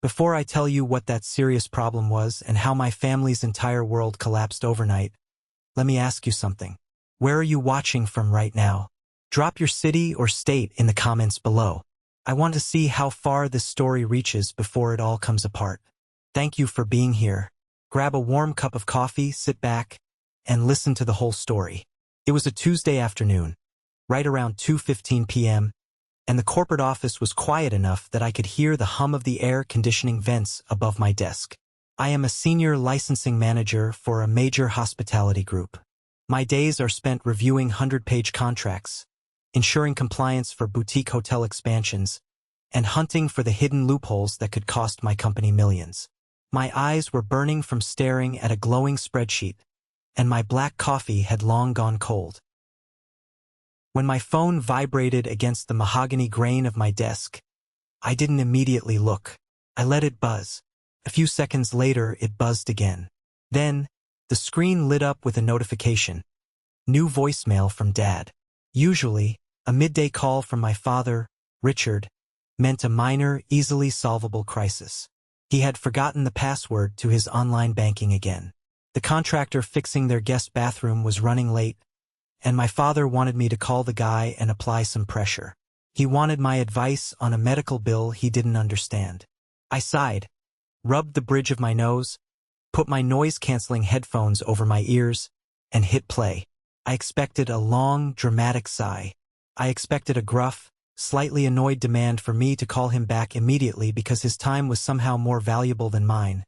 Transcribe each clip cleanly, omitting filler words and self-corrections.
Before I tell you what that serious problem was and how my family's entire world collapsed overnight, let me ask you something. Where are you watching from right now? Drop your city or state in the comments below. I want to see how far this story reaches before it all comes apart. Thank you for being here. Grab a warm cup of coffee, sit back, and listen to the whole story. It was a Tuesday afternoon, right around 2:15 p.m., and the corporate office was quiet enough that I could hear the hum of the air conditioning vents above my desk. I am a senior licensing manager for a major hospitality group. My days are spent reviewing 100-page contracts, ensuring compliance for boutique hotel expansions, and hunting for the hidden loopholes that could cost my company millions. My eyes were burning from staring at a glowing spreadsheet, and my black coffee had long gone cold. When my phone vibrated against the mahogany grain of my desk, I didn't immediately look. I let it buzz. A few seconds later, it buzzed again. Then, the screen lit up with a notification. New voicemail from Dad. Usually, a midday call from my father, Richard, meant a minor, easily solvable crisis. He had forgotten the password to his online banking again. The contractor fixing their guest bathroom was running late, and my father wanted me to call the guy and apply some pressure. He wanted my advice on a medical bill he didn't understand. I sighed, rubbed the bridge of my nose, put my noise-canceling headphones over my ears, and hit play. I expected a long, dramatic sigh. I expected a gruff, slightly annoyed demand for me to call him back immediately because his time was somehow more valuable than mine,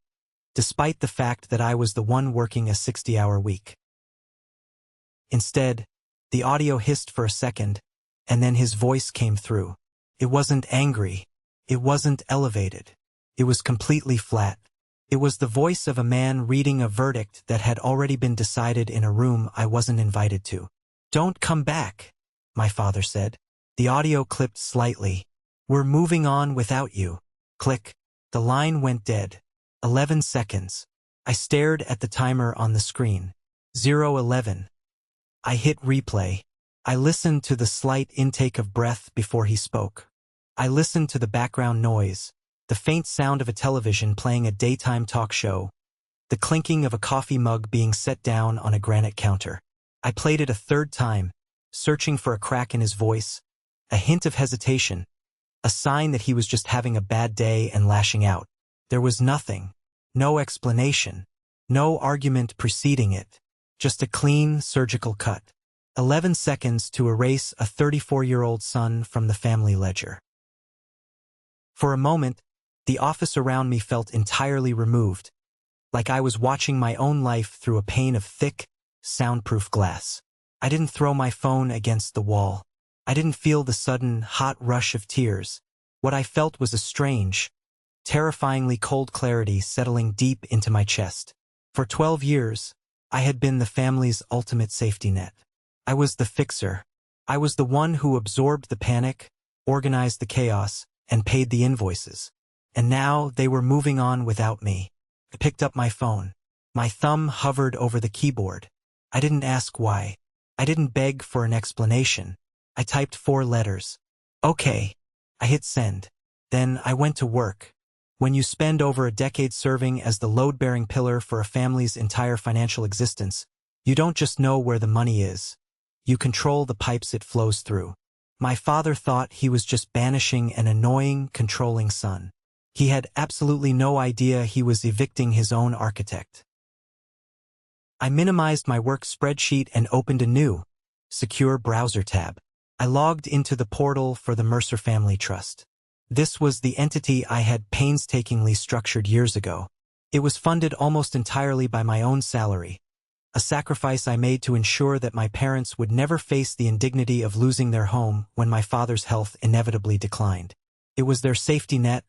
despite the fact that I was the one working a 60-hour week. Instead, the audio hissed for a second, and then his voice came through. It wasn't angry. It wasn't elevated. It was completely flat. It was the voice of a man reading a verdict that had already been decided in a room I wasn't invited to. "Don't come back," my father said. The audio clipped slightly. "We're moving on without you." Click. The line went dead. 11 seconds. I stared at the timer on the screen. 0:11. I hit replay. I listened to the slight intake of breath before he spoke. I listened to the background noise, the faint sound of a television playing a daytime talk show, the clinking of a coffee mug being set down on a granite counter. I played it a third time, searching for a crack in his voice, a hint of hesitation, a sign that he was just having a bad day and lashing out. There was nothing, no explanation, no argument preceding it, just a clean, surgical cut. 11 seconds to erase a 34-year-old son from the family ledger. For a moment, the office around me felt entirely removed, like I was watching my own life through a pane of thick, soundproof glass. I didn't throw my phone against the wall. I didn't feel the sudden, hot rush of tears. What I felt was a strange, terrifyingly cold clarity settling deep into my chest. For 12 years, I had been the family's ultimate safety net. I was the fixer. I was the one who absorbed the panic, organized the chaos, and paid the invoices. And now they were moving on without me. I picked up my phone. My thumb hovered over the keyboard. I didn't ask why. I didn't beg for an explanation. I typed 4 letters. Okay. I hit send. Then I went to work. When you spend over a decade serving as the load-bearing pillar for a family's entire financial existence, you don't just know where the money is. You control the pipes it flows through. My father thought he was just banishing an annoying, controlling son. He had absolutely no idea he was evicting his own architect. I minimized my work spreadsheet and opened a new, secure browser tab. I logged into the portal for the Mercer Family Trust. This was the entity I had painstakingly structured years ago. It was funded almost entirely by my own salary, a sacrifice I made to ensure that my parents would never face the indignity of losing their home when my father's health inevitably declined. It was their safety net,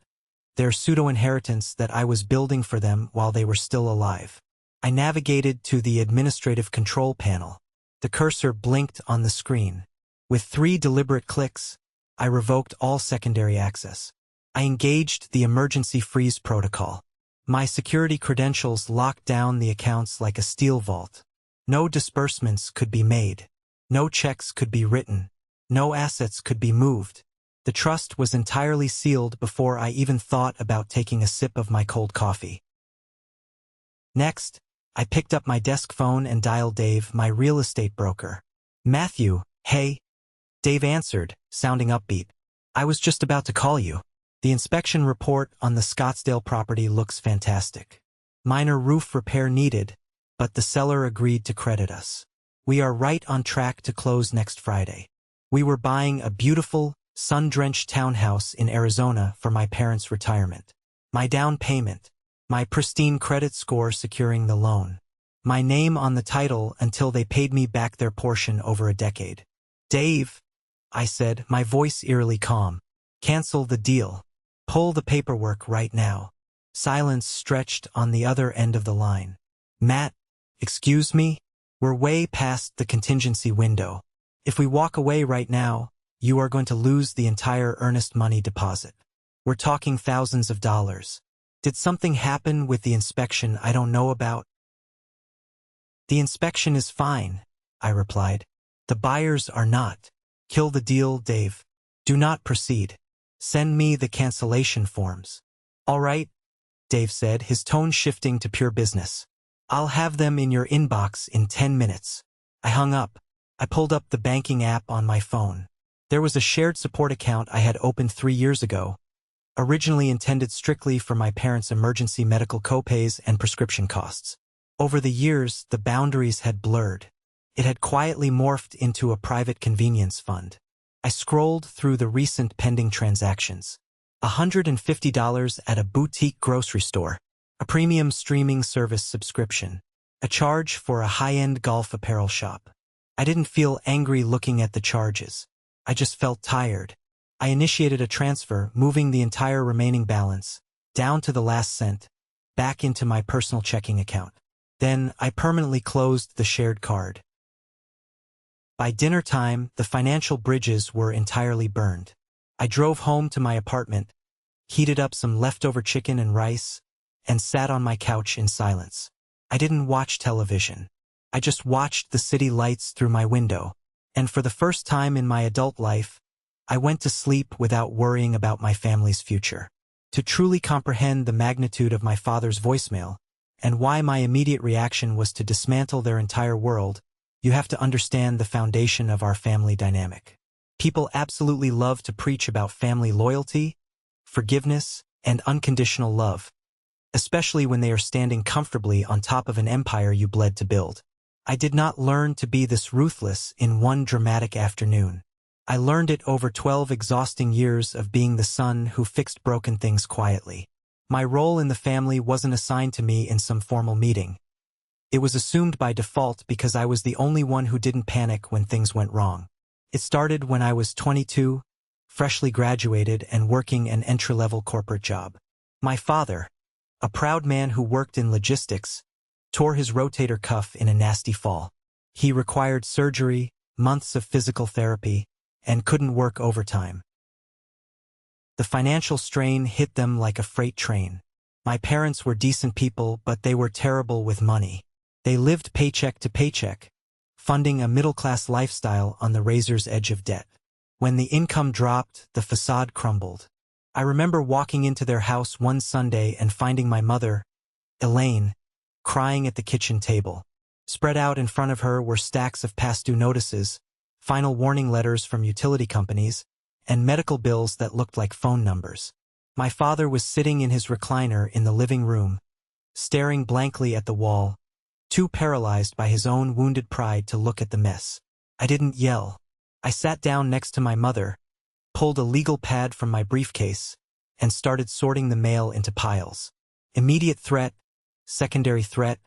their pseudo-inheritance that I was building for them while they were still alive. I navigated to the administrative control panel. The cursor blinked on the screen. With 3 deliberate clicks, I revoked all secondary access. I engaged the emergency freeze protocol. My security credentials locked down the accounts like a steel vault. No disbursements could be made. No checks could be written. No assets could be moved. The trust was entirely sealed before I even thought about taking a sip of my cold coffee. Next, I picked up my desk phone and dialed Dave, my real estate broker. "Matthew, hey." Dave answered, sounding upbeat. "I was just about to call you. The inspection report on the Scottsdale property looks fantastic. Minor roof repair needed, but the seller agreed to credit us. We are right on track to close next Friday. We were buying a beautiful, sun-drenched townhouse in Arizona for my parents' retirement. My down payment, my pristine credit score securing the loan, my name on the title until they paid me back their portion over a decade." "Dave," I said, my voice eerily calm, "cancel the deal. Pull the paperwork right now." Silence stretched on the other end of the line. "Matt, excuse me? We're way past the contingency window. If we walk away right now, you are going to lose the entire earnest money deposit. We're talking thousands of dollars. Did something happen with the inspection I don't know about?" "The inspection is fine," I replied. "The buyers are not." "Kill the deal, Dave. Do not proceed. Send me the cancellation forms." "All right," Dave said, his tone shifting to pure business. "I'll have them in your inbox in 10 minutes. I hung up. I pulled up the banking app on my phone. There was a shared support account I had opened 3 years ago, originally intended strictly for my parents' emergency medical copays and prescription costs. Over the years, the boundaries had blurred. It had quietly morphed into a private convenience fund. I scrolled through the recent pending transactions. $150 at a boutique grocery store, a premium streaming service subscription, a charge for a high-end golf apparel shop. I didn't feel angry looking at the charges. I just felt tired. I initiated a transfer, moving the entire remaining balance, down to the last cent, back into my personal checking account. Then I permanently closed the shared card. By dinner time, the financial bridges were entirely burned. I drove home to my apartment, heated up some leftover chicken and rice, and sat on my couch in silence. I didn't watch television. I just watched the city lights through my window, and for the first time in my adult life, I went to sleep without worrying about my family's future. To truly comprehend the magnitude of my father's voicemail, and why my immediate reaction was to dismantle their entire world, you have to understand the foundation of our family dynamic. People absolutely love to preach about family loyalty, forgiveness, and unconditional love, especially when they are standing comfortably on top of an empire you bled to build. I did not learn to be this ruthless in one dramatic afternoon. I learned it over 12 exhausting years of being the son who fixed broken things quietly. My role in the family wasn't assigned to me in some formal meeting. It was assumed by default because I was the only one who didn't panic when things went wrong. It started when I was 22, freshly graduated and working an entry-level corporate job. My father, a proud man who worked in logistics, tore his rotator cuff in a nasty fall. He required surgery, months of physical therapy, and couldn't work overtime. The financial strain hit them like a freight train. My parents were decent people, but they were terrible with money. They lived paycheck to paycheck, funding a middle-class lifestyle on the razor's edge of debt. When the income dropped, the facade crumbled. I remember walking into their house one Sunday and finding my mother, Elaine, crying at the kitchen table. Spread out in front of her were stacks of past due notices, final warning letters from utility companies, and medical bills that looked like phone numbers. My father was sitting in his recliner in the living room, staring blankly at the wall, too paralyzed by his own wounded pride to look at the mess. I didn't yell. I sat down next to my mother, pulled a legal pad from my briefcase, and started sorting the mail into piles. Immediate threat, secondary threat,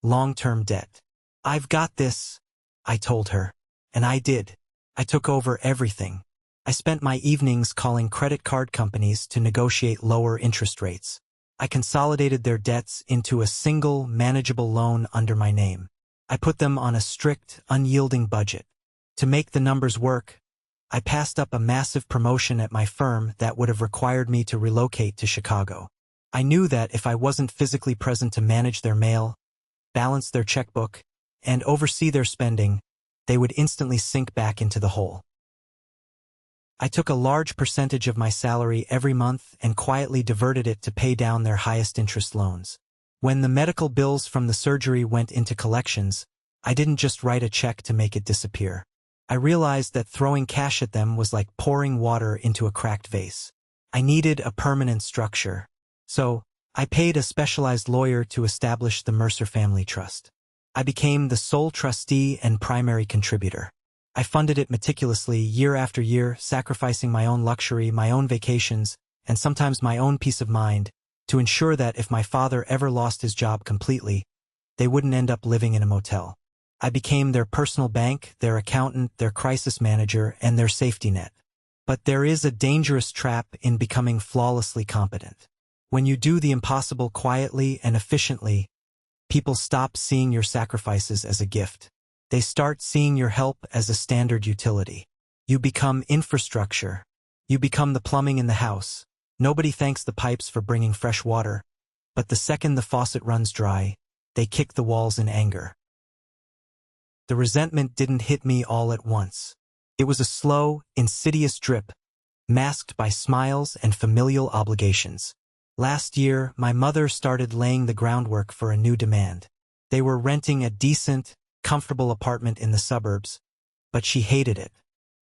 long-term debt. "I've got this," I told her. And I did. I took over everything. I spent my evenings calling credit card companies to negotiate lower interest rates. I consolidated their debts into a single, manageable loan under my name. I put them on a strict, unyielding budget. To make the numbers work, I passed up a massive promotion at my firm that would have required me to relocate to Chicago. I knew that if I wasn't physically present to manage their mail, balance their checkbook, and oversee their spending, they would instantly sink back into the hole. I took a large percentage of my salary every month and quietly diverted it to pay down their highest interest loans. When the medical bills from the surgery went into collections, I didn't just write a check to make it disappear. I realized that throwing cash at them was like pouring water into a cracked vase. I needed a permanent structure. So, I paid a specialized lawyer to establish the Mercer Family Trust. I became the sole trustee and primary contributor. I funded it meticulously year after year, sacrificing my own luxury, my own vacations, and sometimes my own peace of mind, to ensure that if my father ever lost his job completely, they wouldn't end up living in a motel. I became their personal bank, their accountant, their crisis manager, and their safety net. But there is a dangerous trap in becoming flawlessly competent. When you do the impossible quietly and efficiently, people stop seeing your sacrifices as a gift. They start seeing your help as a standard utility. You become infrastructure. You become the plumbing in the house. Nobody thanks the pipes for bringing fresh water, but the second the faucet runs dry, they kick the walls in anger. The resentment didn't hit me all at once. It was a slow, insidious drip, masked by smiles and familial obligations. Last year, my mother started laying the groundwork for a new demand. They were renting a decent, comfortable apartment in the suburbs, but she hated it.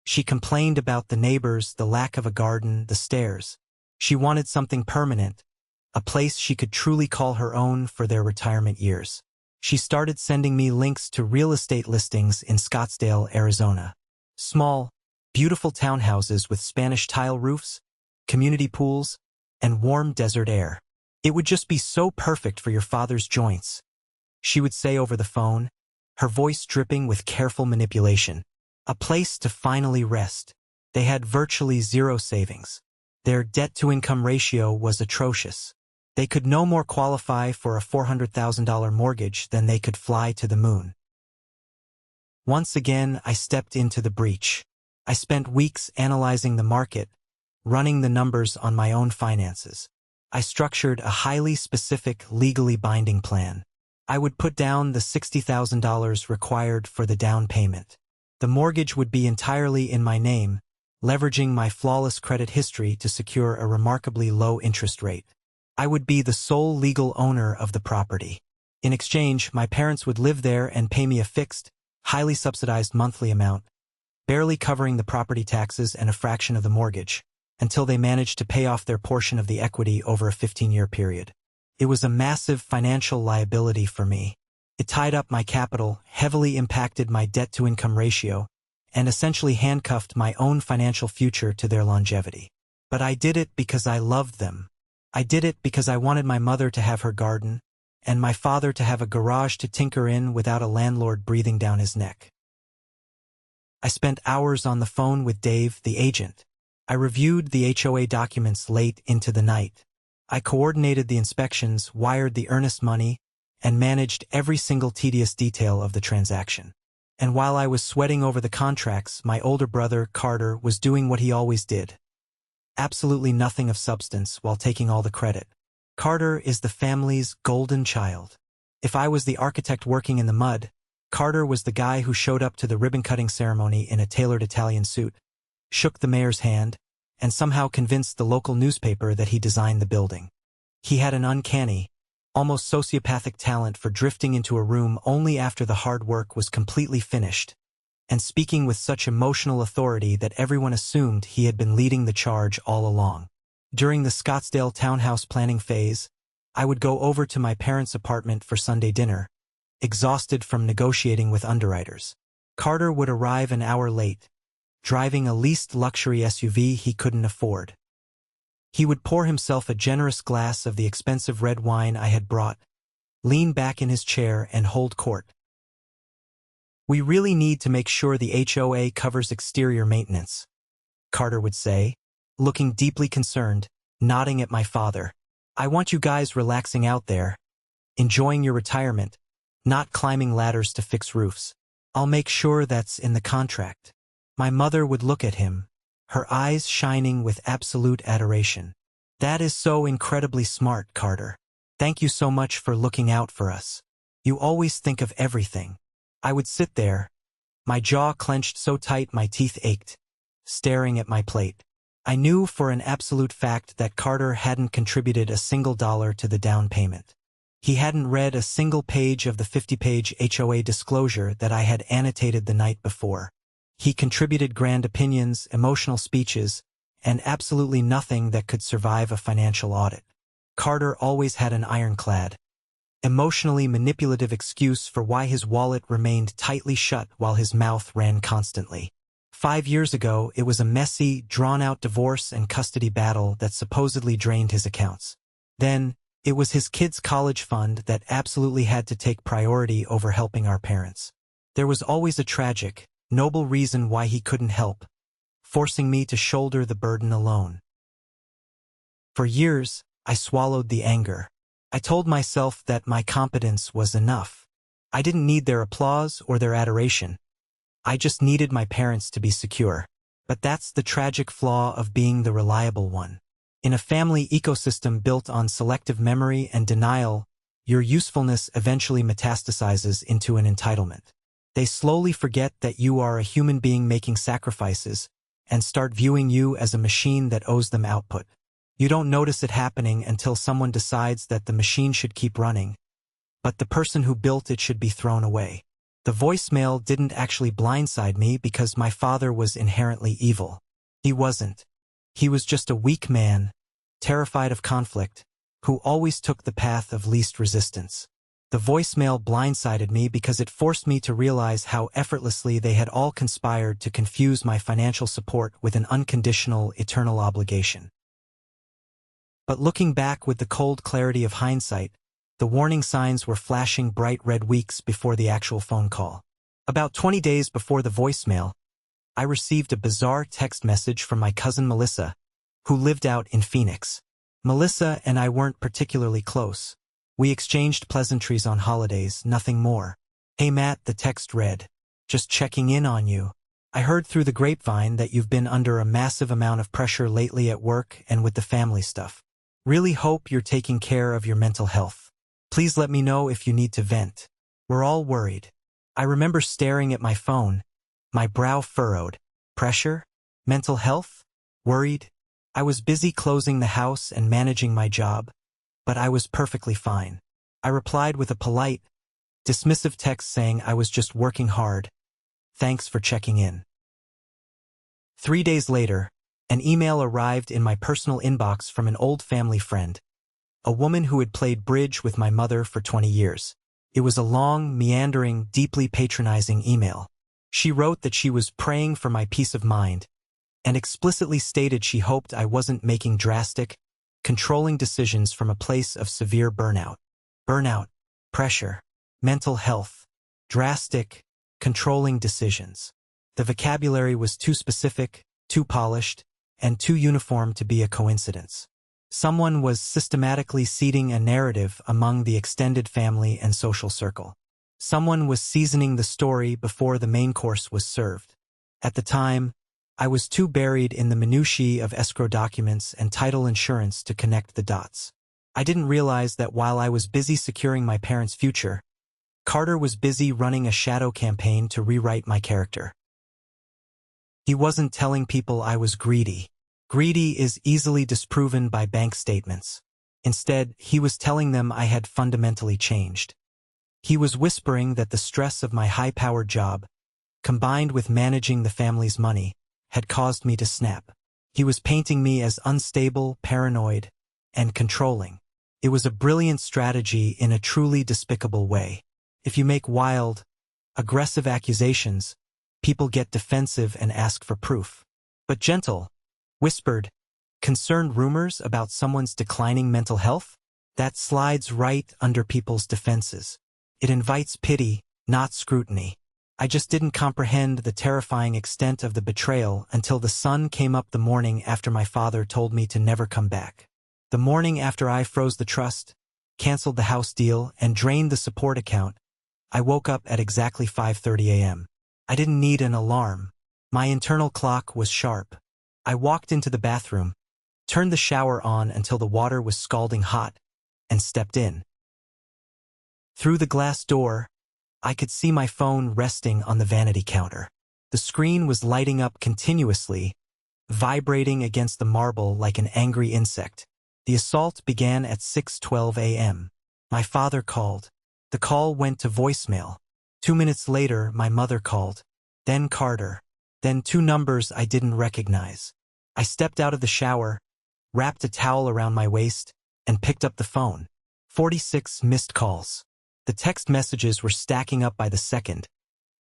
She complained about the neighbors, the lack of a garden, the stairs. She wanted something permanent, a place she could truly call her own for their retirement years. She started sending me links to real estate listings in Scottsdale, Arizona. Small, beautiful townhouses with Spanish tile roofs, community pools, and warm desert air. It would just be so perfect for your father's joints, she would say over the phone, her voice dripping with careful manipulation. A place to finally rest. They had virtually zero savings. Their debt-to-income ratio was atrocious. They could no more qualify for a $400,000 mortgage than they could fly to the moon. Once again, I stepped into the breach. I spent weeks analyzing the market, running the numbers on my own finances. I structured a highly specific, legally binding plan. I would put down the $60,000 required for the down payment. The mortgage would be entirely in my name, leveraging my flawless credit history to secure a remarkably low interest rate. I would be the sole legal owner of the property. In exchange, my parents would live there and pay me a fixed, highly subsidized monthly amount, barely covering the property taxes and a fraction of the mortgage, until they managed to pay off their portion of the equity over a 15-year period. It was a massive financial liability for me. It tied up my capital, heavily impacted my debt-to-income ratio, and essentially handcuffed my own financial future to their longevity. But I did it because I loved them. I did it because I wanted my mother to have her garden, and my father to have a garage to tinker in without a landlord breathing down his neck. I spent hours on the phone with Dave, the agent. I reviewed the HOA documents late into the night. I coordinated the inspections, wired the earnest money, and managed every single tedious detail of the transaction. And while I was sweating over the contracts, my older brother, Carter, was doing what he always did. Absolutely nothing of substance while taking all the credit. Carter is the family's golden child. If I was the architect working in the mud, Carter was the guy who showed up to the ribbon-cutting ceremony in a tailored Italian suit, shook the mayor's hand, and somehow convinced the local newspaper that he designed the building. He had an uncanny, almost sociopathic talent for drifting into a room only after the hard work was completely finished, and speaking with such emotional authority that everyone assumed he had been leading the charge all along. During the Scottsdale townhouse planning phase, I would go over to my parents' apartment for Sunday dinner, exhausted from negotiating with underwriters. Carter would arrive an hour late, driving a leased luxury SUV he couldn't afford. He would pour himself a generous glass of the expensive red wine I had brought, lean back in his chair, and hold court. "We really need to make sure the HOA covers exterior maintenance," Carter would say, looking deeply concerned, nodding at my father. "I want you guys relaxing out there, enjoying your retirement, not climbing ladders to fix roofs. I'll make sure that's in the contract." My mother would look at him, her eyes shining with absolute adoration. "That is so incredibly smart, Carter. Thank you so much for looking out for us. You always think of everything." I would sit there, my jaw clenched so tight my teeth ached, staring at my plate. I knew for an absolute fact that Carter hadn't contributed a single dollar to the down payment. He hadn't read a single page of the 50-page HOA disclosure that I had annotated the night before. He contributed grand opinions, emotional speeches, and absolutely nothing that could survive a financial audit. Carter always had an ironclad, emotionally manipulative excuse for why his wallet remained tightly shut while his mouth ran constantly. 5 years ago, it was a messy, drawn-out divorce and custody battle that supposedly drained his accounts. Then, it was his kids' college fund that absolutely had to take priority over helping our parents. There was always a tragic, noble reason why he couldn't help, forcing me to shoulder the burden alone. For years, I swallowed the anger. I told myself that my competence was enough. I didn't need their applause or their adoration. I just needed my parents to be secure. But that's the tragic flaw of being the reliable one. In a family ecosystem built on selective memory and denial, your usefulness eventually metastasizes into an entitlement. They slowly forget that you are a human being making sacrifices and start viewing you as a machine that owes them output. You don't notice it happening until someone decides that the machine should keep running, but the person who built it should be thrown away. The voicemail didn't actually blindside me because my father was inherently evil. He wasn't. He was just a weak man, terrified of conflict, who always took the path of least resistance. The voicemail blindsided me because it forced me to realize how effortlessly they had all conspired to confuse my financial support with an unconditional, eternal obligation. But looking back with the cold clarity of hindsight, the warning signs were flashing bright red weeks before the actual phone call. About 20 days before the voicemail, I received a bizarre text message from my cousin Melissa, who lived out in Phoenix. Melissa and I weren't particularly close. We exchanged pleasantries on holidays, nothing more. "Hey Matt," the text read. "Just checking in on you. I heard through the grapevine that you've been under a massive amount of pressure lately at work and with the family stuff. Really hope you're taking care of your mental health. Please let me know if you need to vent. We're all worried." I remember staring at my phone, my brow furrowed. Pressure? Mental health? Worried? I was busy closing the house and managing my job, but I was perfectly fine. I replied with a polite, dismissive text saying I was just working hard. Thanks for checking in. 3 days later, an email arrived in my personal inbox from an old family friend, a woman who had played bridge with my mother for 20 years. It was a long, meandering, deeply patronizing email. She wrote that she was praying for my peace of mind, and explicitly stated she hoped I wasn't making drastic, controlling decisions from a place of severe burnout. Burnout, pressure, mental health, drastic, controlling decisions. The vocabulary was too specific, too polished, and too uniform to be a coincidence. Someone was systematically seeding a narrative among the extended family and social circle. Someone was seasoning the story before the main course was served. At the time, I was too buried in the minutiae of escrow documents and title insurance to connect the dots. I didn't realize that while I was busy securing my parents' future, Carter was busy running a shadow campaign to rewrite my character. He wasn't telling people I was greedy. Greedy is easily disproven by bank statements. Instead, he was telling them I had fundamentally changed. He was whispering that the stress of my high-powered job, combined with managing the family's money, had caused me to snap. He was painting me as unstable, paranoid, and controlling. It was a brilliant strategy in a truly despicable way. If you make wild, aggressive accusations, people get defensive and ask for proof. But gentle, whispered, concerned rumors about someone's declining mental health? That slides right under people's defenses. It invites pity, not scrutiny. I just didn't comprehend the terrifying extent of the betrayal until the sun came up the morning after my father told me to never come back. The morning after I froze the trust, canceled the house deal, and drained the support account, I woke up at exactly 5:30 a.m. I didn't need an alarm. My internal clock was sharp. I walked into the bathroom, turned the shower on until the water was scalding hot, and stepped in. Through the glass door, I could see my phone resting on the vanity counter. The screen was lighting up continuously, vibrating against the marble like an angry insect. The assault began at 6:12 a.m. My father called. The call went to voicemail. 2 minutes later, my mother called. Then Carter. Then two numbers I didn't recognize. I stepped out of the shower, wrapped a towel around my waist, and picked up the phone. 46 missed calls. The text messages were stacking up by the second,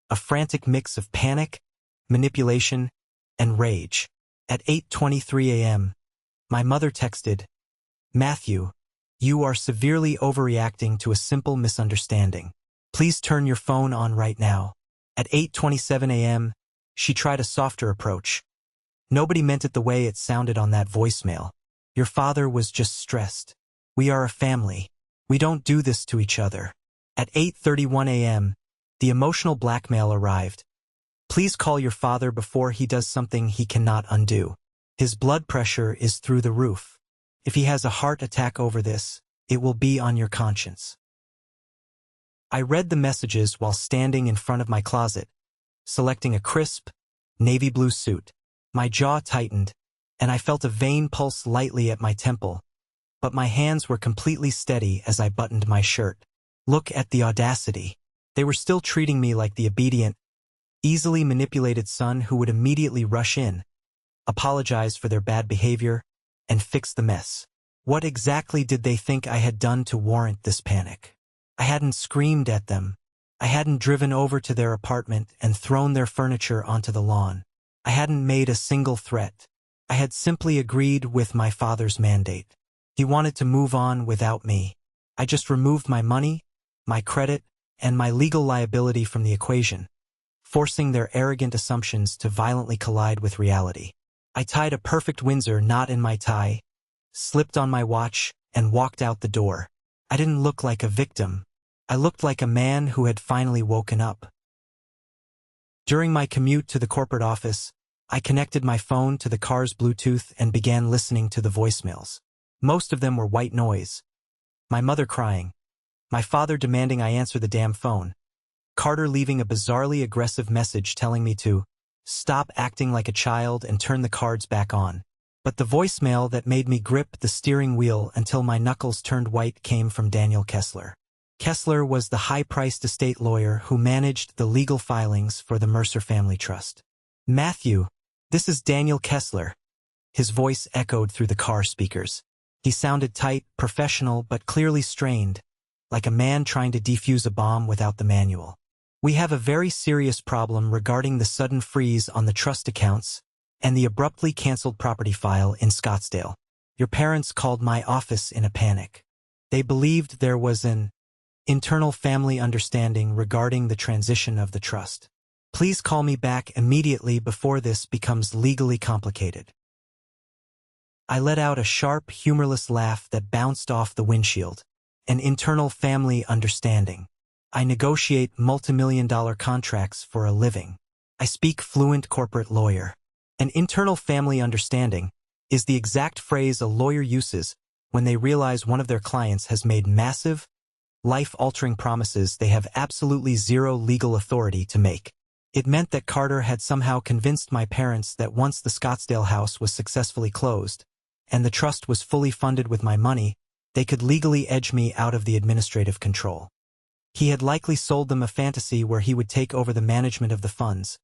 a frantic mix of panic, manipulation, and rage. At 8:23 a.m., my mother texted, "Matthew, you are severely overreacting to a simple misunderstanding. Please turn your phone on right now." At 8:27 a.m., she tried a softer approach. "Nobody meant it the way it sounded on that voicemail. Your father was just stressed. We are a family. We don't do this to each other." At 8:31 a.m., the emotional blackmail arrived. "Please call your father before he does something he cannot undo. His blood pressure is through the roof. If he has a heart attack over this, it will be on your conscience." I read the messages while standing in front of my closet, selecting a crisp, navy blue suit. My jaw tightened, and I felt a vein pulse lightly at my temple, but my hands were completely steady as I buttoned my shirt. Look at the audacity. They were still treating me like the obedient, easily manipulated son who would immediately rush in, apologize for their bad behavior, and fix the mess. What exactly did they think I had done to warrant this panic? I hadn't screamed at them. I hadn't driven over to their apartment and thrown their furniture onto the lawn. I hadn't made a single threat. I had simply agreed with my father's mandate. He wanted to move on without me. I just removed my money, my credit, and my legal liability from the equation, forcing their arrogant assumptions to violently collide with reality. I tied a perfect Windsor knot in my tie, slipped on my watch, and walked out the door. I didn't look like a victim. I looked like a man who had finally woken up. During my commute to the corporate office, I connected my phone to the car's Bluetooth and began listening to the voicemails. Most of them were white noise. My mother crying. My father demanding I answer the damn phone. Carter leaving a bizarrely aggressive message telling me to stop acting like a child and turn the cards back on. But the voicemail that made me grip the steering wheel until my knuckles turned white came from Daniel Kessler. Kessler was the high-priced estate lawyer who managed the legal filings for the Mercer Family Trust. "Matthew, this is Daniel Kessler." His voice echoed through the car speakers. He sounded tight, professional, but clearly strained, like a man trying to defuse a bomb without the manual. "We have a very serious problem regarding the sudden freeze on the trust accounts and the abruptly canceled property file in Scottsdale. Your parents called my office in a panic. They believed there was an internal family understanding regarding the transition of the trust. Please call me back immediately before this becomes legally complicated." I let out a sharp, humorless laugh that bounced off the windshield. An internal family understanding. I negotiate multimillion-dollar contracts for a living. I speak fluent corporate lawyer. An internal family understanding is the exact phrase a lawyer uses when they realize one of their clients has made massive, life-altering promises they have absolutely zero legal authority to make. It meant that Carter had somehow convinced my parents that once the Scottsdale house was successfully closed, and the trust was fully funded with my money, they could legally edge me out of the administrative control. He had likely sold them a fantasy where he would take over the management of the funds,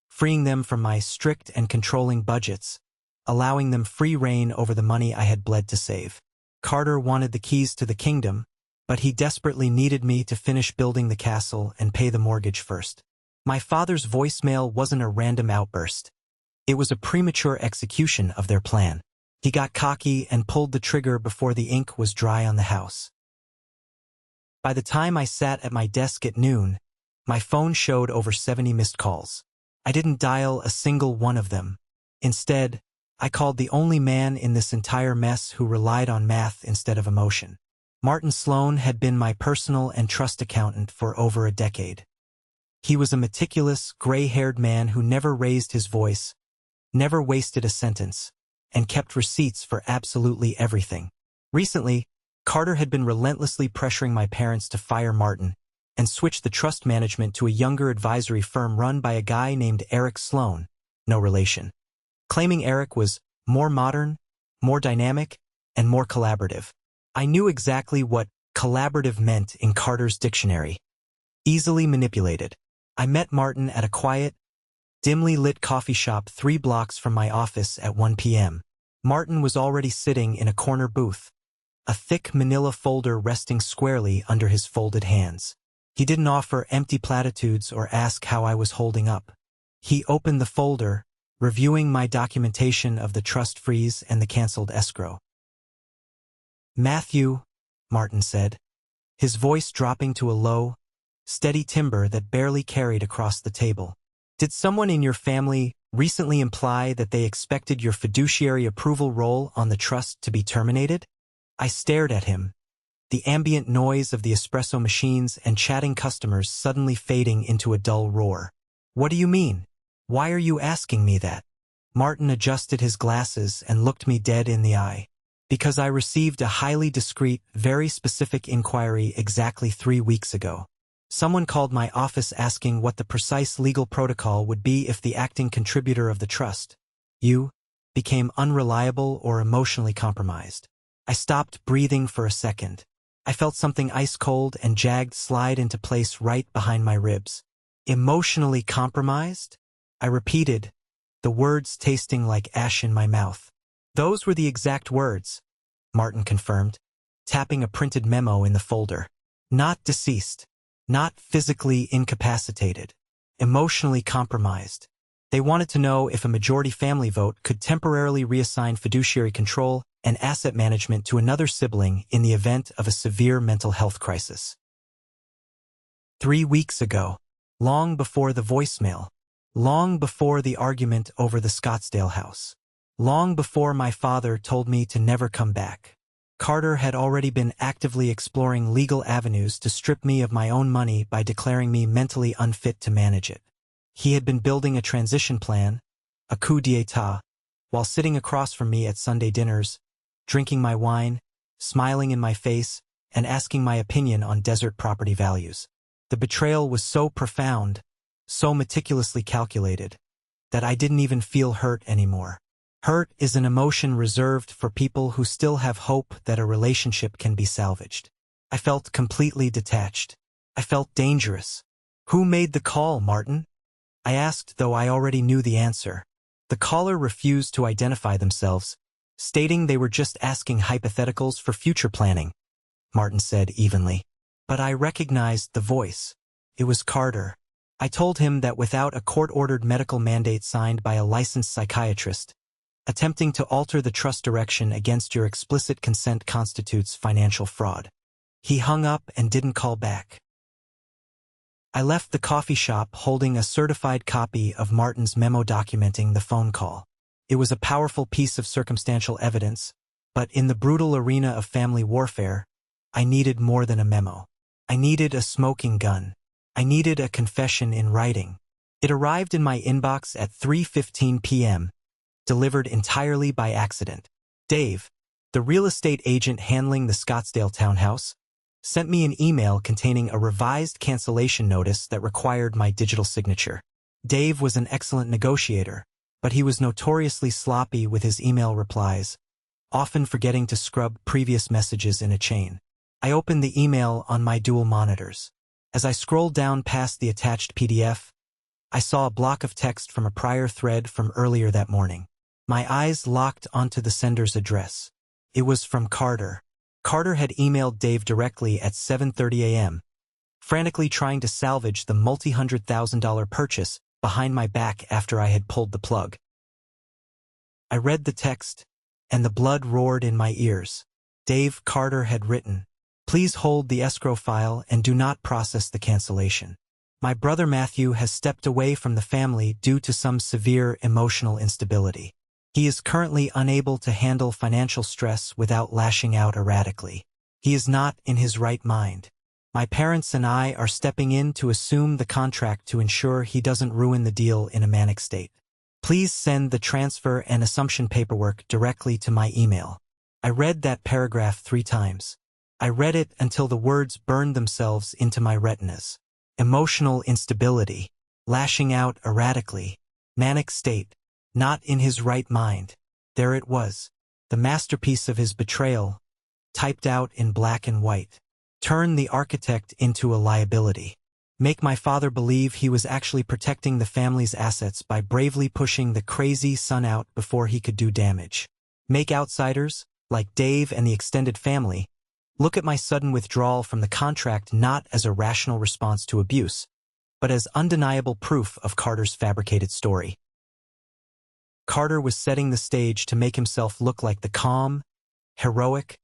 freeing them from my strict and controlling budgets, allowing them free rein over the money I had bled to save. Carter wanted the keys to the kingdom, but he desperately needed me to finish building the castle and pay the mortgage first. My father's voicemail wasn't a random outburst. It was a premature execution of their plan. He got cocky and pulled the trigger before the ink was dry on the house. By the time I sat at my desk at noon, my phone showed over 70 missed calls. I didn't dial a single one of them. Instead, I called the only man in this entire mess who relied on math instead of emotion. Martin Sloan had been my personal and trust accountant for over a decade. He was a meticulous, gray-haired man who never raised his voice, never wasted a sentence, and kept receipts for absolutely everything. Recently, Carter had been relentlessly pressuring my parents to fire Martin and switch the trust management to a younger advisory firm run by a guy named Eric Sloan, no relation. claiming Eric was more modern, more dynamic, and more collaborative. I knew exactly what collaborative meant in Carter's dictionary. Easily manipulated. I met Martin at a quiet, dimly lit coffee shop 3 blocks from my office at 1 p.m. Martin was already sitting in a corner booth, a thick manila folder resting squarely under his folded hands. He didn't offer empty platitudes or ask how I was holding up. He opened the folder, reviewing my documentation of the trust freeze and the canceled escrow. "Matthew," Martin said, his voice dropping to a low, steady timbre that barely carried across the table. "Did someone in your family recently imply that they expected your fiduciary approval role on the trust to be terminated?" I stared at him, the ambient noise of the espresso machines and chatting customers suddenly fading into a dull roar. "What do you mean? Why are you asking me that?" Martin adjusted his glasses and looked me dead in the eye. "Because I received a highly discreet, very specific inquiry exactly 3 weeks ago. Someone called my office asking what the precise legal protocol would be if the acting contributor of the trust, you, became unreliable or emotionally compromised." I stopped breathing for a second. I felt something ice-cold and jagged slide into place right behind my ribs. "Emotionally compromised?" I repeated, the words tasting like ash in my mouth. "Those were the exact words," Martin confirmed, tapping a printed memo in the folder. "Not deceased. Not physically incapacitated. Emotionally compromised. They wanted to know if a majority family vote could temporarily reassign fiduciary control and asset management to another sibling in the event of a severe mental health crisis. 3 weeks ago, long before the voicemail, long before the argument over the Scottsdale house, long before my father told me to never come back, Carter had already been actively exploring legal avenues to strip me of my own money by declaring me mentally unfit to manage it. He had been building a transition plan, a coup d'etat, while sitting across from me at Sunday dinners, drinking my wine, smiling in my face, and asking my opinion on desert property values. The betrayal was so profound, so meticulously calculated, that I didn't even feel hurt anymore. Hurt is an emotion reserved for people who still have hope that a relationship can be salvaged. I felt completely detached. I felt dangerous. "Who made the call, Martin?" I asked, though I already knew the answer. The caller refused to identify themselves, stating they were just asking hypotheticals for future planning, Martin said evenly. But I recognized the voice. It was Carter. I told him that without a court-ordered medical mandate signed by a licensed psychiatrist, attempting to alter the trust direction against your explicit consent constitutes financial fraud. He hung up and didn't call back. I left the coffee shop holding a certified copy of Martin's memo documenting the phone call. It was a powerful piece of circumstantial evidence, but in the brutal arena of family warfare, I needed more than a memo. I needed a smoking gun. I needed a confession in writing. It arrived in my inbox at 3:15 p.m., delivered entirely by accident. Dave, the real estate agent handling the Scottsdale townhouse, sent me an email containing a revised cancellation notice that required my digital signature. Dave was an excellent negotiator, but he was notoriously sloppy with his email replies, often forgetting to scrub previous messages in a chain. I opened the email on my dual monitors. As I scrolled down past the attached PDF, I saw a block of text from a prior thread from earlier that morning. My eyes locked onto the sender's address. It was from Carter. Carter had emailed Dave directly at 7:30 a.m., frantically trying to salvage the multi-$100,000 purchase behind my back after I had pulled the plug. I read the text, and the blood roared in my ears. Dave Carter had written, "Please hold the escrow file and do not process the cancellation. My brother Matthew has stepped away from the family due to some severe emotional instability. He is currently unable to handle financial stress without lashing out erratically. He is not in his right mind. My parents and I are stepping in to assume the contract to ensure he doesn't ruin the deal in a manic state. Please send the transfer and assumption paperwork directly to my email." I read that paragraph 3 times. I read it until the words burned themselves into my retinas. Emotional instability, lashing out erratically, manic state. Not in his right mind. There it was. The masterpiece of his betrayal, typed out in black and white. Turn the architect into a liability. Make my father believe he was actually protecting the family's assets by bravely pushing the crazy son out before he could do damage. Make outsiders, like Dave and the extended family, look at my sudden withdrawal from the contract not as a rational response to abuse, but as undeniable proof of Carter's fabricated story. Carter was setting the stage to make himself look like the calm, heroic,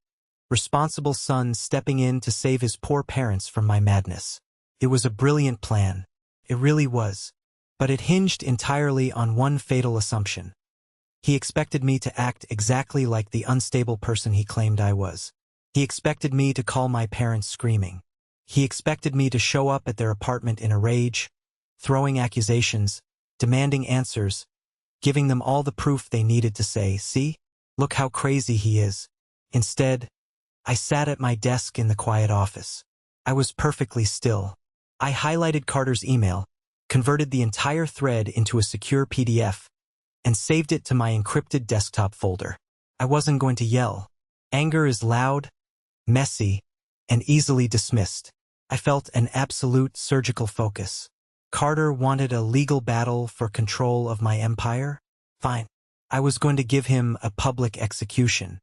responsible son stepping in to save his poor parents from my madness. It was a brilliant plan. It really was. But it hinged entirely on one fatal assumption. He expected me to act exactly like the unstable person he claimed I was. He expected me to call my parents screaming. He expected me to show up at their apartment in a rage, throwing accusations, demanding answers, giving them all the proof they needed to say, "See? Look how crazy he is." Instead, I sat at my desk in the quiet office. I was perfectly still. I highlighted Carter's email, converted the entire thread into a secure PDF, and saved it to my encrypted desktop folder. I wasn't going to yell. Anger is loud, messy, and easily dismissed. I felt an absolute surgical focus. Carter wanted a legal battle for control of my empire? Fine. I was going to give him a public execution.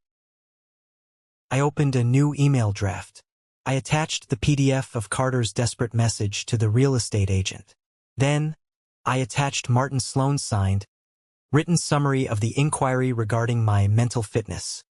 I opened a new email draft. I attached the PDF of Carter's desperate message to the real estate agent. Then, I attached Martin Sloan's signed, written summary of the inquiry regarding my mental fitness.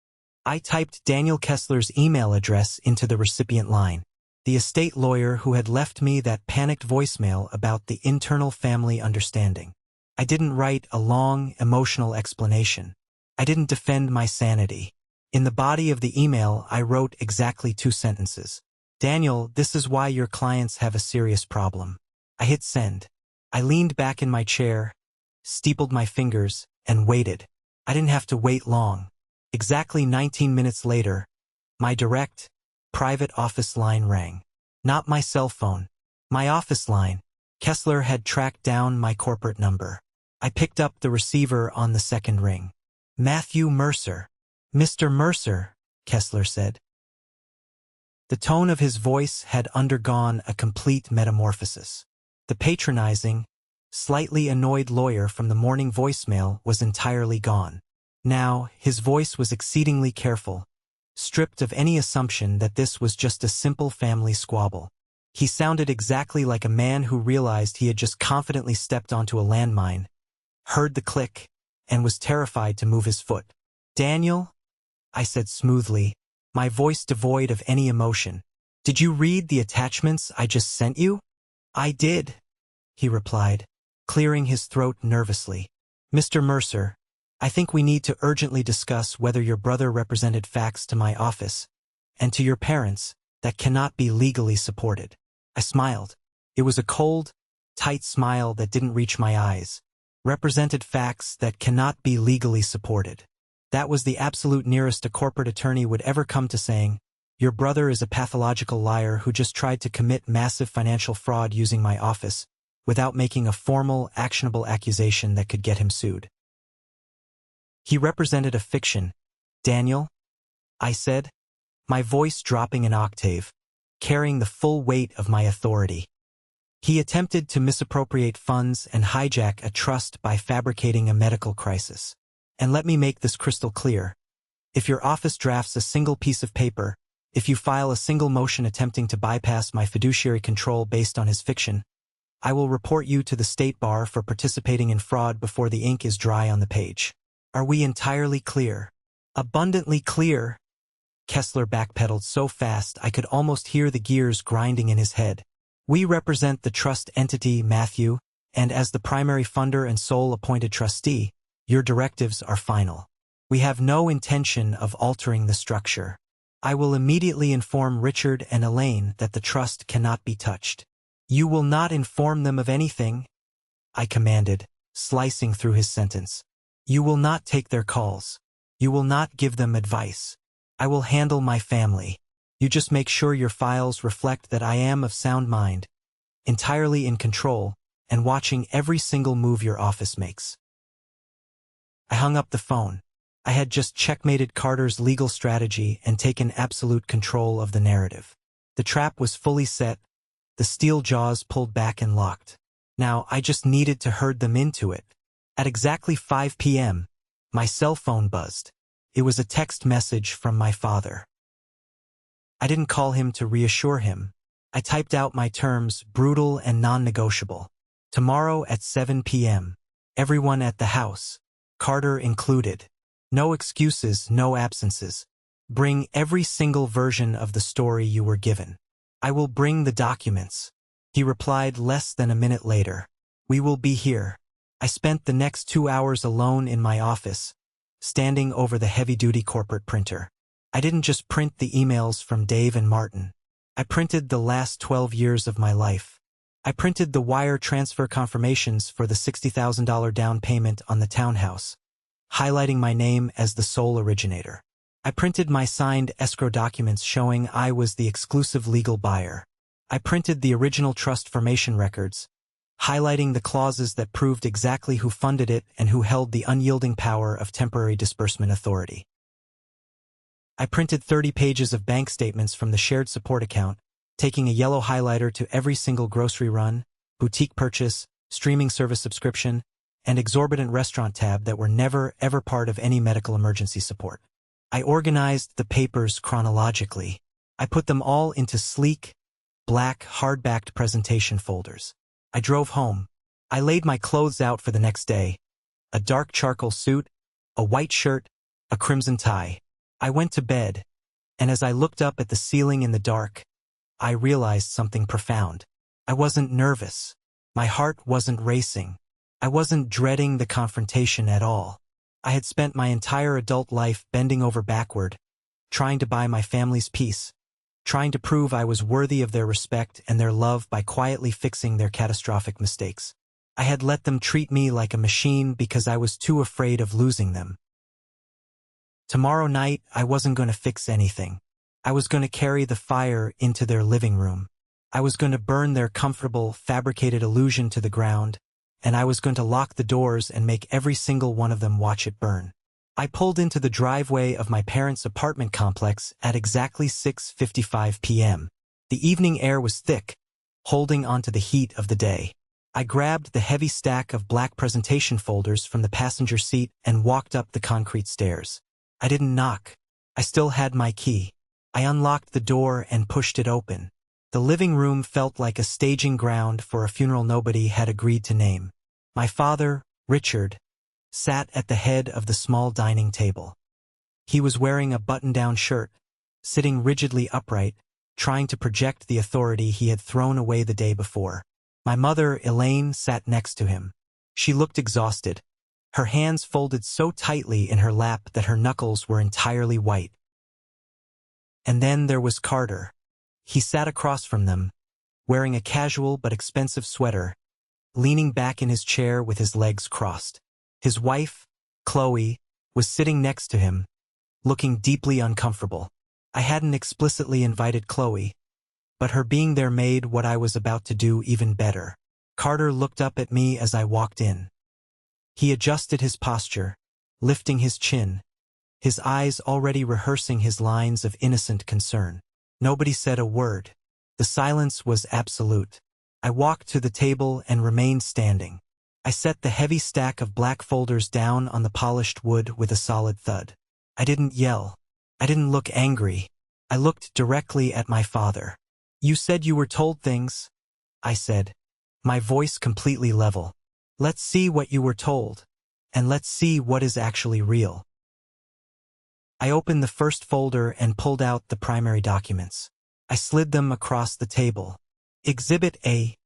I typed Daniel Kessler's email address into the recipient line, the estate lawyer who had left me that panicked voicemail about the internal family understanding. I didn't write a long, emotional explanation. I didn't defend my sanity. In the body of the email, I wrote exactly 2 sentences. "Daniel, this is why your clients have a serious problem." I hit send. I leaned back in my chair, steepled my fingers, and waited. I didn't have to wait long. Exactly 19 minutes later, my direct, private office line rang. Not my cell phone. My office line. Kessler had tracked down my corporate number. I picked up the receiver on the second ring. "Matthew Mercer." "Mr. Mercer," Kessler said. The tone of his voice had undergone a complete metamorphosis. The patronizing, slightly annoyed lawyer from the morning voicemail was entirely gone. Now, his voice was exceedingly careful, stripped of any assumption that this was just a simple family squabble. He sounded exactly like a man who realized he had just confidently stepped onto a landmine, heard the click, and was terrified to move his foot. "Daniel," I said smoothly, my voice devoid of any emotion, "did you read the attachments I just sent you?" "I did," he replied, clearing his throat nervously. "Mr. Mercer, I think we need to urgently discuss whether your brother represented facts to my office and to your parents that cannot be legally supported." I smiled. It was a cold, tight smile that didn't reach my eyes. Represented facts that cannot be legally supported. That was the absolute nearest a corporate attorney would ever come to saying, "Your brother is a pathological liar who just tried to commit massive financial fraud using my office without making a formal, actionable accusation that could get him sued." "He represented a fiction, Daniel," I said, my voice dropping an octave, carrying the full weight of my authority. "He attempted to misappropriate funds and hijack a trust by fabricating a medical crisis. And let me make this crystal clear. If your office drafts a single piece of paper, if you file a single motion attempting to bypass my fiduciary control based on his fiction, I will report you to the state bar for participating in fraud before the ink is dry on the page. Are we entirely clear?" "Abundantly clear." Kessler backpedaled so fast I could almost hear the gears grinding in his head. "We represent the trust entity, Matthew, and as the primary funder and sole appointed trustee, your directives are final. We have no intention of altering the structure. I will immediately inform Richard and Elaine that the trust cannot be touched." "You will not inform them of anything," I commanded, slicing through his sentence. "You will not take their calls. You will not give them advice. I will handle my family. You just make sure your files reflect that I am of sound mind, entirely in control, and watching every single move your office makes." I hung up the phone. I had just checkmated Carter's legal strategy and taken absolute control of the narrative. The trap was fully set, the steel jaws pulled back and locked. Now I just needed to herd them into it. At exactly 5 p.m., my cell phone buzzed. It was a text message from my father. I didn't call him to reassure him. I typed out my terms, brutal and non-negotiable. Tomorrow at 7 p.m. Everyone at the house, Carter included. No excuses, no absences. Bring every single version of the story you were given. I will bring the documents. He replied less than a minute later. We will be here. I spent the next 2 hours alone in my office, standing over the heavy-duty corporate printer. I didn't just print the emails from Dave and Martin. I printed the last 12 years of my life. I printed the wire transfer confirmations for the $60,000 down payment on the townhouse, highlighting my name as the sole originator. I printed my signed escrow documents showing I was the exclusive legal buyer. I printed the original trust formation records, highlighting the clauses that proved exactly who funded it and who held the unyielding power of temporary disbursement authority. I printed 30 pages of bank statements from the shared support account, taking a yellow highlighter to every single grocery run, boutique purchase, streaming service subscription, and exorbitant restaurant tab that were never, ever part of any medical emergency support. I organized the papers chronologically. I put them all into sleek, black, hard-backed presentation folders. I drove home. I laid my clothes out for the next day. A dark charcoal suit, a white shirt, a crimson tie. I went to bed, and as I looked up at the ceiling in the dark, I realized something profound. I wasn't nervous. My heart wasn't racing. I wasn't dreading the confrontation at all. I had spent my entire adult life bending over backward, trying to buy my family's peace, trying to prove I was worthy of their respect and their love by quietly fixing their catastrophic mistakes. I had let them treat me like a machine because I was too afraid of losing them. Tomorrow night, I wasn't going to fix anything. I was going to carry the fire into their living room. I was going to burn their comfortable, fabricated illusion to the ground, and I was going to lock the doors and make every single one of them watch it burn. I pulled into the driveway of my parents' apartment complex at exactly 6:55 p.m. The evening air was thick, holding onto the heat of the day. I grabbed the heavy stack of black presentation folders from the passenger seat and walked up the concrete stairs. I didn't knock. I still had my key. I unlocked the door and pushed it open. The living room felt like a staging ground for a funeral nobody had agreed to name. My father, Richard, sat at the head of the small dining table. He was wearing a button-down shirt, sitting rigidly upright, trying to project the authority he had thrown away the day before. My mother, Elaine, sat next to him. She looked exhausted, her hands folded so tightly in her lap that her knuckles were entirely white. And then there was Carter. He sat across from them, wearing a casual but expensive sweater, leaning back in his chair with his legs crossed. His wife, Chloe, was sitting next to him, looking deeply uncomfortable. I hadn't explicitly invited Chloe, but her being there made what I was about to do even better. Carter looked up at me as I walked in. He adjusted his posture, lifting his chin, his eyes already rehearsing his lines of innocent concern. Nobody said a word. The silence was absolute. I walked to the table and remained standing. I set the heavy stack of black folders down on the polished wood with a solid thud. I didn't yell. I didn't look angry. I looked directly at my father. "You said you were told things," I said, my voice completely level. "Let's see what you were told, and let's see what is actually real." I opened the first folder and pulled out the primary documents. I slid them across the table. "Exhibit A,"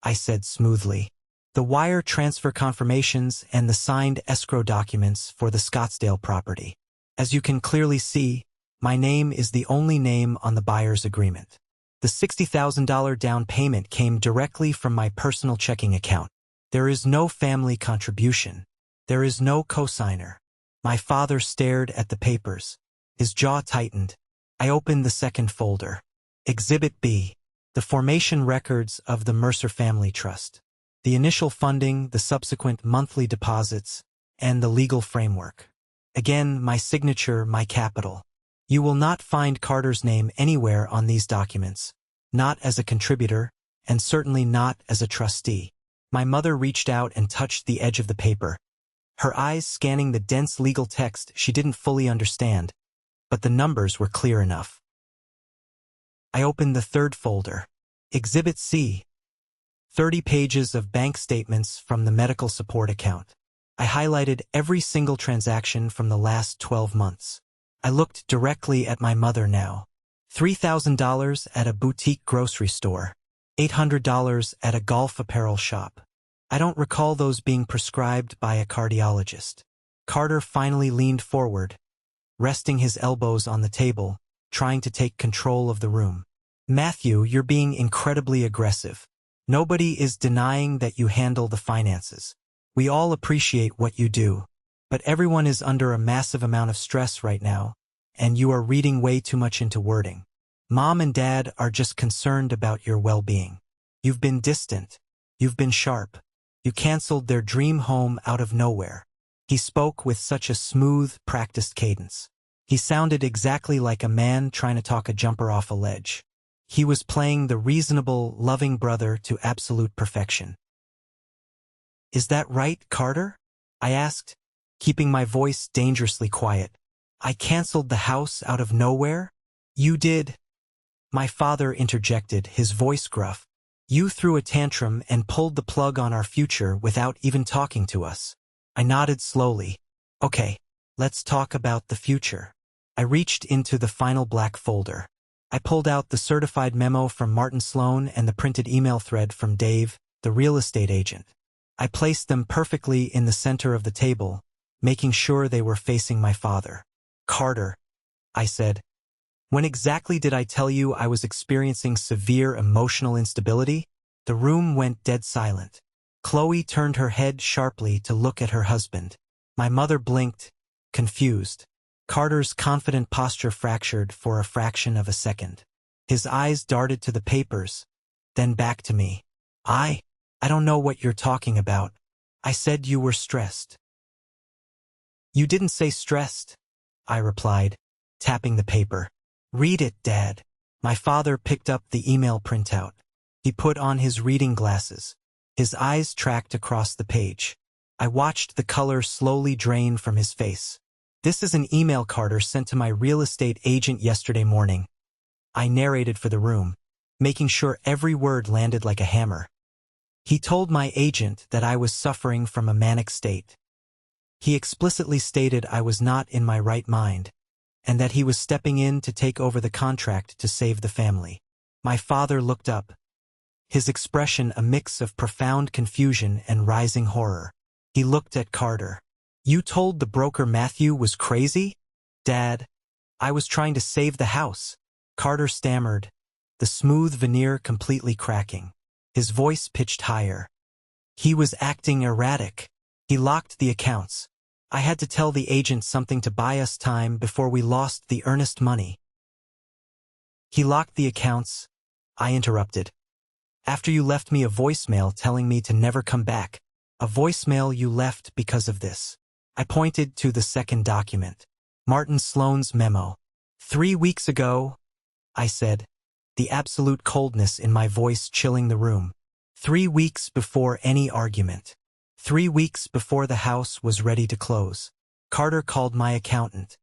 I said smoothly. "The wire transfer confirmations and the signed escrow documents for the Scottsdale property. As you can clearly see, my name is the only name on the buyer's agreement. The $60,000 down payment came directly from my personal checking account. There is no family contribution. There is no cosigner." My father stared at the papers. His jaw tightened. I opened the second folder. Exhibit B. The formation records of the Mercer Family Trust. The initial funding, the subsequent monthly deposits, and the legal framework. Again, my signature, my capital. You will not find Carter's name anywhere on these documents, not as a contributor, and certainly not as a trustee. My mother reached out and touched the edge of the paper, her eyes scanning the dense legal text she didn't fully understand, but the numbers were clear enough. I opened the third folder. Exhibit C. 30 pages of bank statements from the medical support account. I highlighted every single transaction from the last 12 months. I looked directly at my mother now. $3,000 at a boutique grocery store. $800 at a golf apparel shop. I don't recall those being prescribed by a cardiologist. Carter finally leaned forward, resting his elbows on the table, trying to take control of the room. Matthew, you're being incredibly aggressive. Nobody is denying that you handle the finances. We all appreciate what you do, but everyone is under a massive amount of stress right now, and you are reading way too much into wording. Mom and Dad are just concerned about your well-being. You've been distant. You've been sharp. You canceled their dream home out of nowhere. He spoke with such a smooth, practiced cadence. He sounded exactly like a man trying to talk a jumper off a ledge. He was playing the reasonable, loving brother to absolute perfection. Is that right, Carter? I asked, keeping my voice dangerously quiet. I canceled the house out of nowhere? You did. My father interjected, his voice gruff. You threw a tantrum and pulled the plug on our future without even talking to us. I nodded slowly. Okay, let's talk about the future. I reached into the final black folder. I pulled out the certified memo from Martin Sloan and the printed email thread from Dave, the real estate agent. I placed them perfectly in the center of the table, making sure they were facing my father. Carter, I said, when exactly did I tell you I was experiencing severe emotional instability? The room went dead silent. Chloe turned her head sharply to look at her husband. My mother blinked, confused. Carter's confident posture fractured for a fraction of a second. His eyes darted to the papers, then back to me. I don't know what you're talking about. I said you were stressed. You didn't say stressed, I replied, tapping the paper. Read it, Dad. My father picked up the email printout. He put on his reading glasses. His eyes tracked across the page. I watched the color slowly drain from his face. This is an email Carter sent to my real estate agent yesterday morning. I narrated for the room, making sure every word landed like a hammer. He told my agent that I was suffering from a manic state. He explicitly stated I was not in my right mind, and that he was stepping in to take over the contract to save the family. My father looked up, his expression a mix of profound confusion and rising horror. He looked at Carter. You told the broker Matthew was crazy? Dad, I was trying to save the house. Carter stammered, the smooth veneer completely cracking. His voice pitched higher. He was acting erratic. He locked the accounts. I had to tell the agent something to buy us time before we lost the earnest money. He locked the accounts, I interrupted. After you left me a voicemail telling me to never come back. A voicemail you left because of this. I pointed to the second document. Martin Sloan's memo. 3 weeks ago, I said, the absolute coldness in my voice chilling the room. 3 weeks before any argument. 3 weeks before the house was ready to close. Carter called my accountant.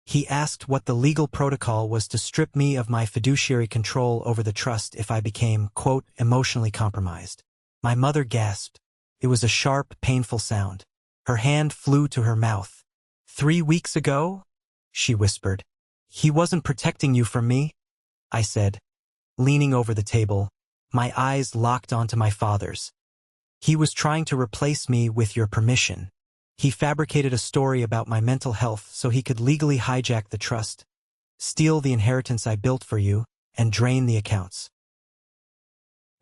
He asked what the legal protocol was to strip me of my fiduciary control over the trust if I became, quote, emotionally compromised. My mother gasped. It was a sharp, painful sound. Her hand flew to her mouth. 3 weeks ago? She whispered. He wasn't protecting you from me, I said, leaning over the table, my eyes locked onto my father's. He was trying to replace me with your permission. He fabricated a story about my mental health so he could legally hijack the trust, steal the inheritance I built for you, and drain the accounts.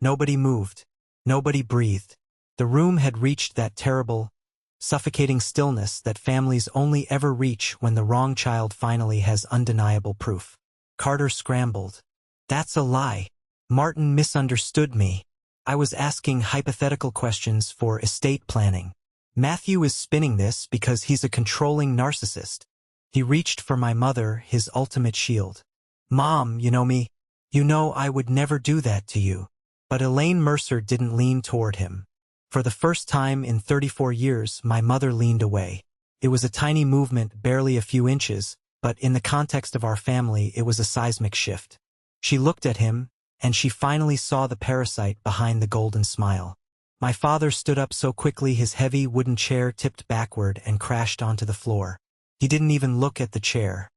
Nobody moved. Nobody breathed. The room had reached that terrible, suffocating stillness that families only ever reach when the wrong child finally has undeniable proof. Carter scrambled. That's a lie. Martin misunderstood me. I was asking hypothetical questions for estate planning. Matthew is spinning this because he's a controlling narcissist. He reached for my mother, his ultimate shield. Mom, you know me. You know I would never do that to you. But Elaine Mercer didn't lean toward him. For the first time in 34 years, my mother leaned away. It was a tiny movement, barely a few inches, but in the context of our family, it was a seismic shift. She looked at him, and she finally saw the parasite behind the golden smile. My father stood up so quickly his heavy wooden chair tipped backward and crashed onto the floor. He didn't even look at the chair.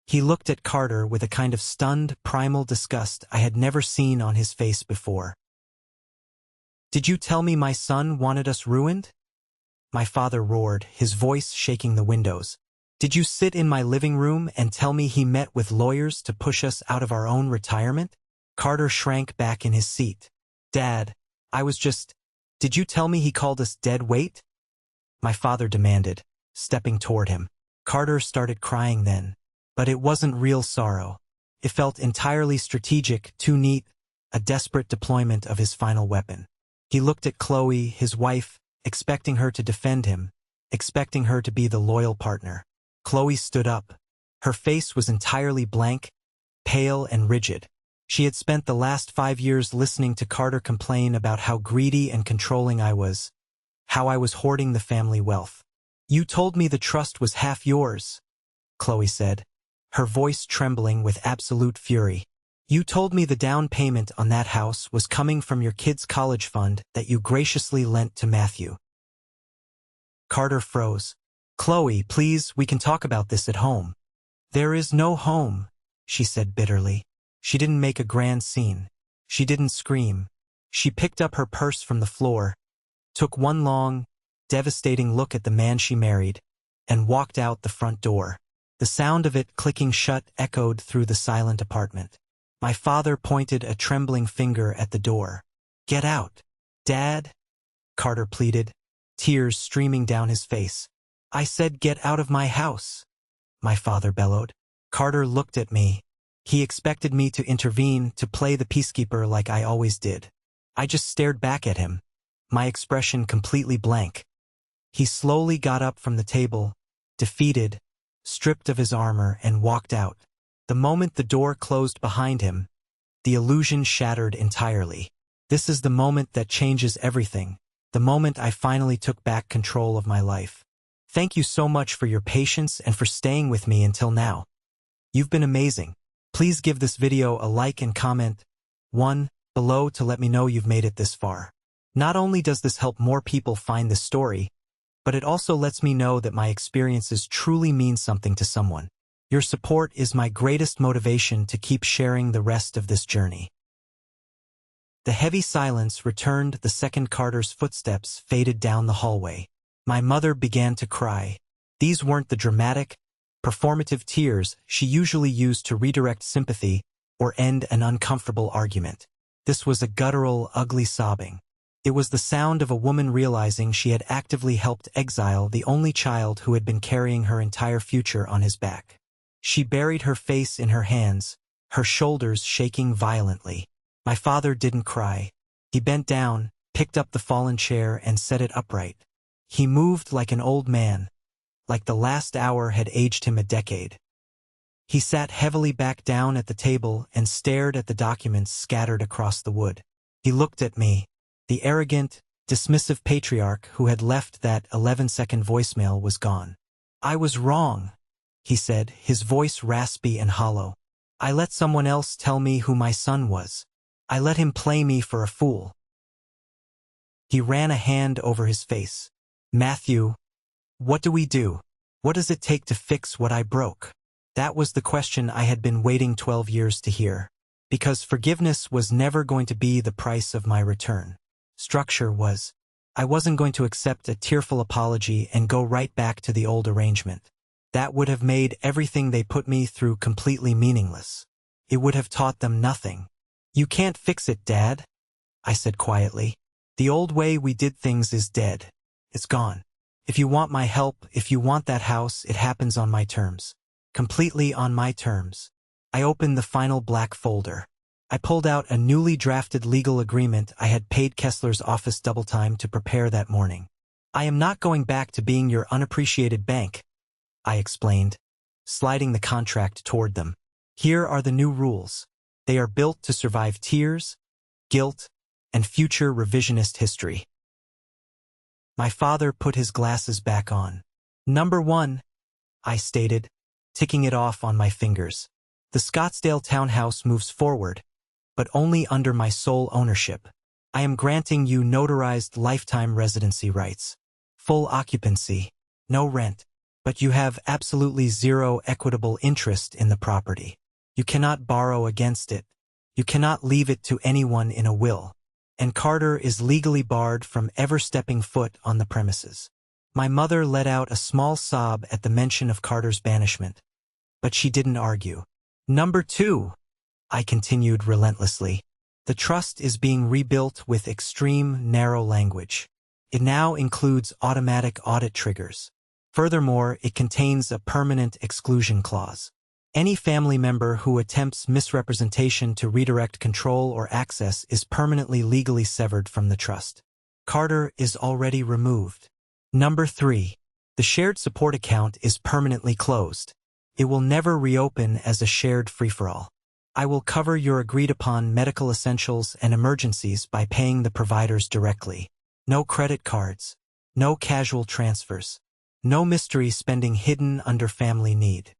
He looked at Carter with a kind of stunned, primal disgust I had never seen on his face before. Did you tell me my son wanted us ruined? My father roared, his voice shaking the windows. Did you sit in my living room and tell me he met with lawyers to push us out of our own retirement? Carter shrank back in his seat. Dad, I was just... Did you tell me he called us dead weight? My father demanded, stepping toward him. Carter started crying then. But it wasn't real sorrow. It felt entirely strategic, too neat, a desperate deployment of his final weapon. He looked at Chloe, his wife, expecting her to defend him, expecting her to be the loyal partner. Chloe stood up. Her face was entirely blank, pale and rigid. She had spent the last 5 years listening to Carter complain about how greedy and controlling I was, how I was hoarding the family wealth. You told me the trust was half yours, Chloe said, her voice trembling with absolute fury. You told me the down payment on that house was coming from your kid's college fund that you graciously lent to Matthew. Carter froze. Chloe, please, we can talk about this at home. There is no home, she said bitterly. She didn't make a grand scene. She didn't scream. She picked up her purse from the floor, took one long, devastating look at the man she married, and walked out the front door. The sound of it clicking shut echoed through the silent apartment. My father pointed a trembling finger at the door. Get out, Dad, Carter pleaded, tears streaming down his face. I said get out of my house, my father bellowed. Carter looked at me. He expected me to intervene, to play the peacekeeper like I always did. I just stared back at him, my expression completely blank. He slowly got up from the table, defeated, stripped of his armor, and walked out. The moment the door closed behind him, the illusion shattered entirely. This is the moment that changes everything, the moment I finally took back control of my life. Thank you so much for your patience and for staying with me until now. You've been amazing. Please give this video a like and comment one below to let me know you've made it this far. Not only does this help more people find this story, but it also lets me know that my experiences truly mean something to someone. Your support is my greatest motivation to keep sharing the rest of this journey. The heavy silence returned the second Carter's footsteps faded down the hallway. My mother began to cry. These weren't the dramatic, performative tears she usually used to redirect sympathy or end an uncomfortable argument. This was a guttural, ugly sobbing. It was the sound of a woman realizing she had actively helped exile the only child who had been carrying her entire future on his back. She buried her face in her hands, her shoulders shaking violently. My father didn't cry. He bent down, picked up the fallen chair, and set it upright. He moved like an old man, like the last hour had aged him a decade. He sat heavily back down at the table and stared at the documents scattered across the wood. He looked at me. The arrogant, dismissive patriarch who had left that 11-second voicemail was gone. I was wrong, he said, his voice raspy and hollow. I let someone else tell me who my son was. I let him play me for a fool. He ran a hand over his face. Matthew, what do we do? What does it take to fix what I broke? That was the question I had been waiting 12 years to hear. Because forgiveness was never going to be the price of my return. Structure was. I wasn't going to accept a tearful apology and go right back to the old arrangement. That would have made everything they put me through completely meaningless. It would have taught them nothing. You can't fix it, Dad, I said quietly. The old way we did things is dead. It's gone. If you want my help, if you want that house, it happens on my terms. Completely on my terms. I opened the final black folder. I pulled out a newly drafted legal agreement I had paid Kessler's office double time to prepare that morning. I am not going back to being your unappreciated bank, I explained, sliding the contract toward them. Here are the new rules. They are built to survive tears, guilt, and future revisionist history. My father put his glasses back on. Number 1, I stated, ticking it off on my fingers. The Scottsdale townhouse moves forward, but only under my sole ownership. I am granting you notarized lifetime residency rights. Full occupancy, no rent, but you have absolutely zero equitable interest in the property. You cannot borrow against it. You cannot leave it to anyone in a will. And Carter is legally barred from ever stepping foot on the premises. My mother let out a small sob at the mention of Carter's banishment, but she didn't argue. Number 2, I continued relentlessly. The trust is being rebuilt with extreme, narrow language. It now includes automatic audit triggers. Furthermore, it contains a permanent exclusion clause. Any family member who attempts misrepresentation to redirect control or access is permanently legally severed from the trust. Carter is already removed. Number 3, the shared support account is permanently closed. It will never reopen as a shared free-for-all. I will cover your agreed-upon medical essentials and emergencies by paying the providers directly. No credit cards. No casual transfers. No mystery spending hidden under family need.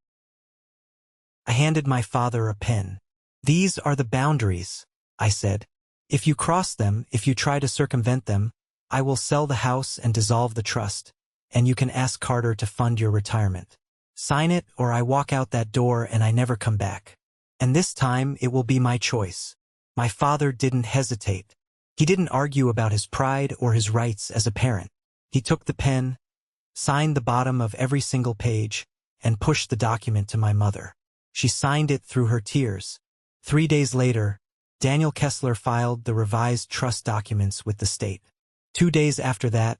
I handed my father a pen. These are the boundaries, I said. If you cross them, if you try to circumvent them, I will sell the house and dissolve the trust, and you can ask Carter to fund your retirement. Sign it or I walk out that door and I never come back. And this time it will be my choice. My father didn't hesitate. He didn't argue about his pride or his rights as a parent. He took the pen, signed the bottom of every single page, and pushed the document to my mother. She signed it through her tears. 3 days later, Daniel Kessler filed the revised trust documents with the state. 2 days after that,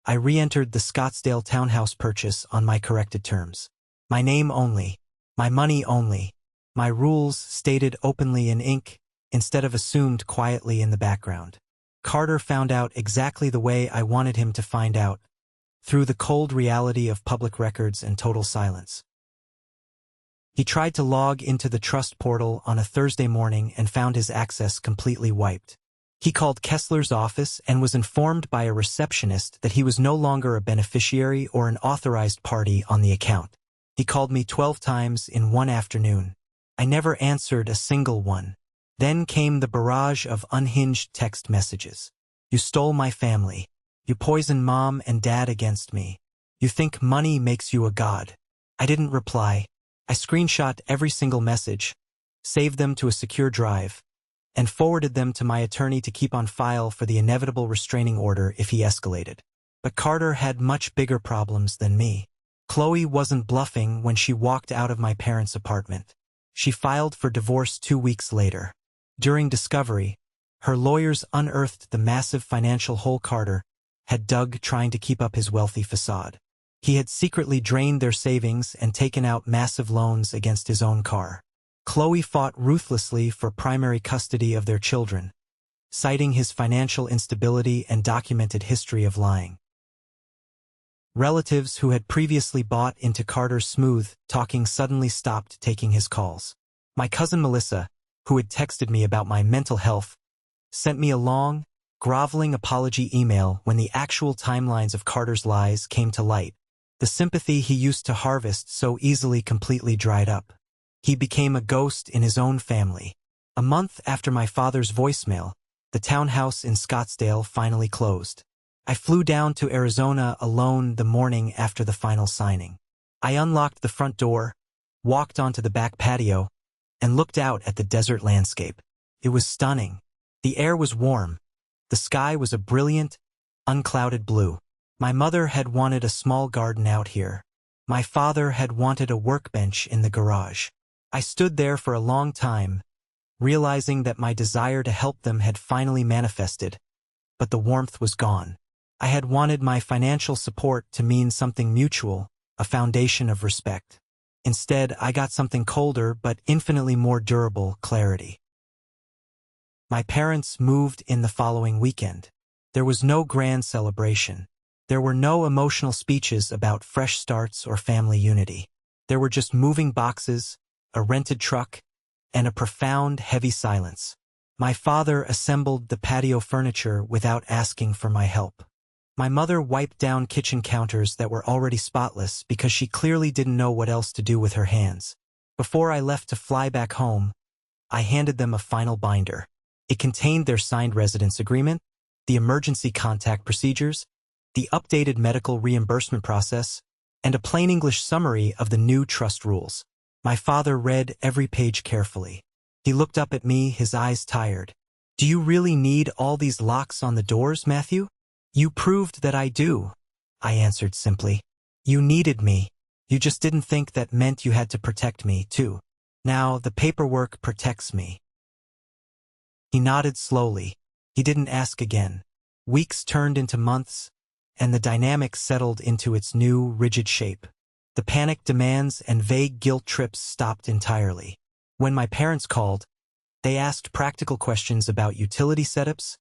I re-entered the Scottsdale townhouse purchase on my corrected terms. My name only, my money only, my rules stated openly in ink instead of assumed quietly in the background. Carter found out exactly the way I wanted him to find out, through the cold reality of public records and total silence. He tried to log into the trust portal on a Thursday morning and found his access completely wiped. He called Kessler's office and was informed by a receptionist that he was no longer a beneficiary or an authorized party on the account. He called me 12 times in one afternoon. I never answered a single one. Then came the barrage of unhinged text messages. You stole my family. You poisoned Mom and Dad against me. You think money makes you a god. I didn't reply. I screenshot every single message, saved them to a secure drive, and forwarded them to my attorney to keep on file for the inevitable restraining order if he escalated. But Carter had much bigger problems than me. Chloe wasn't bluffing when she walked out of my parents' apartment. She filed for divorce 2 weeks later. During discovery, her lawyers unearthed the massive financial hole Carter had dug trying to keep up his wealthy facade. He had secretly drained their savings and taken out massive loans against his own car. Chloe fought ruthlessly for primary custody of their children, citing his financial instability and documented history of lying. Relatives who had previously bought into Carter's smooth talking suddenly stopped taking his calls. My cousin Melissa, who had texted me about my mental health, sent me a long, groveling apology email when the actual timelines of Carter's lies came to light. The sympathy he used to harvest so easily completely dried up. He became a ghost in his own family. A month after my father's voicemail, the townhouse in Scottsdale finally closed. I flew down to Arizona alone the morning after the final signing. I unlocked the front door, walked onto the back patio, and looked out at the desert landscape. It was stunning. The air was warm. The sky was a brilliant, unclouded blue. My mother had wanted a small garden out here. My father had wanted a workbench in the garage. I stood there for a long time, realizing that my desire to help them had finally manifested, but the warmth was gone. I had wanted my financial support to mean something mutual, a foundation of respect. Instead, I got something colder but infinitely more durable: clarity. My parents moved in the following weekend. There was no grand celebration. There were no emotional speeches about fresh starts or family unity. There were just moving boxes, a rented truck, and a profound, heavy silence. My father assembled the patio furniture without asking for my help. My mother wiped down kitchen counters that were already spotless because she clearly didn't know what else to do with her hands. Before I left to fly back home, I handed them a final binder. It contained their signed residence agreement, the emergency contact procedures, the updated medical reimbursement process, and a plain English summary of the new trust rules. My father read every page carefully. He looked up at me, his eyes tired. "Do you really need all these locks on the doors, Matthew?" "You proved that I do," I answered simply. "You needed me. You just didn't think that meant you had to protect me, too. Now the paperwork protects me." He nodded slowly. He didn't ask again. Weeks turned into months, and the dynamic settled into its new, rigid shape. The panic demands and vague guilt trips stopped entirely. When my parents called, they asked practical questions about utility setups,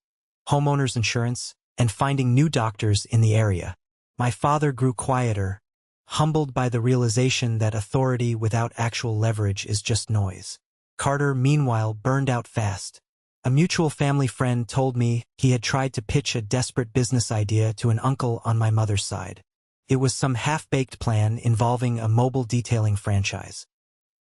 homeowners insurance, and finding new doctors in the area. My father grew quieter, humbled by the realization that authority without actual leverage is just noise. Carter, meanwhile, burned out fast. A mutual family friend told me he had tried to pitch a desperate business idea to an uncle on my mother's side. It was some half-baked plan involving a mobile detailing franchise.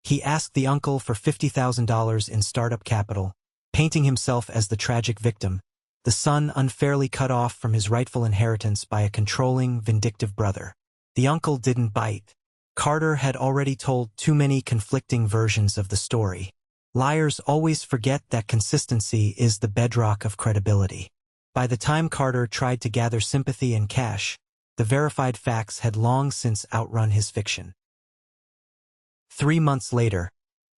He asked the uncle for $50,000 in startup capital, painting himself as the tragic victim, the son unfairly cut off from his rightful inheritance by a controlling, vindictive brother. The uncle didn't bite. Carter had already told too many conflicting versions of the story. Liars always forget that consistency is the bedrock of credibility. By the time Carter tried to gather sympathy and cash, the verified facts had long since outrun his fiction. 3 months later,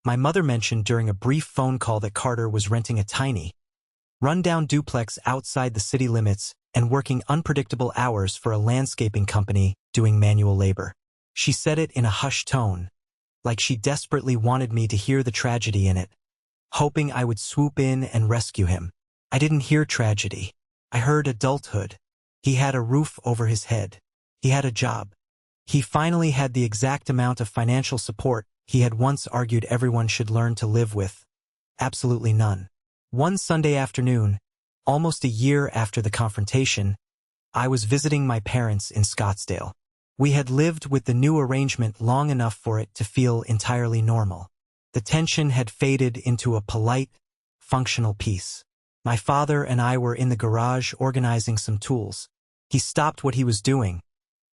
my mother mentioned during a brief phone call that Carter was renting a tiny, run-down duplex outside the city limits and working unpredictable hours for a landscaping company doing manual labor. She said it in a hushed tone, like she desperately wanted me to hear the tragedy in it, hoping I would swoop in and rescue him. I didn't hear tragedy. I heard adulthood. He had a roof over his head. He had a job. He finally had the exact amount of financial support he had once argued everyone should learn to live with. Absolutely none. One Sunday afternoon, almost a year after the confrontation, I was visiting my parents in Scottsdale. We had lived with the new arrangement long enough for it to feel entirely normal. The tension had faded into a polite, functional peace. My father and I were in the garage organizing some tools. He stopped what he was doing,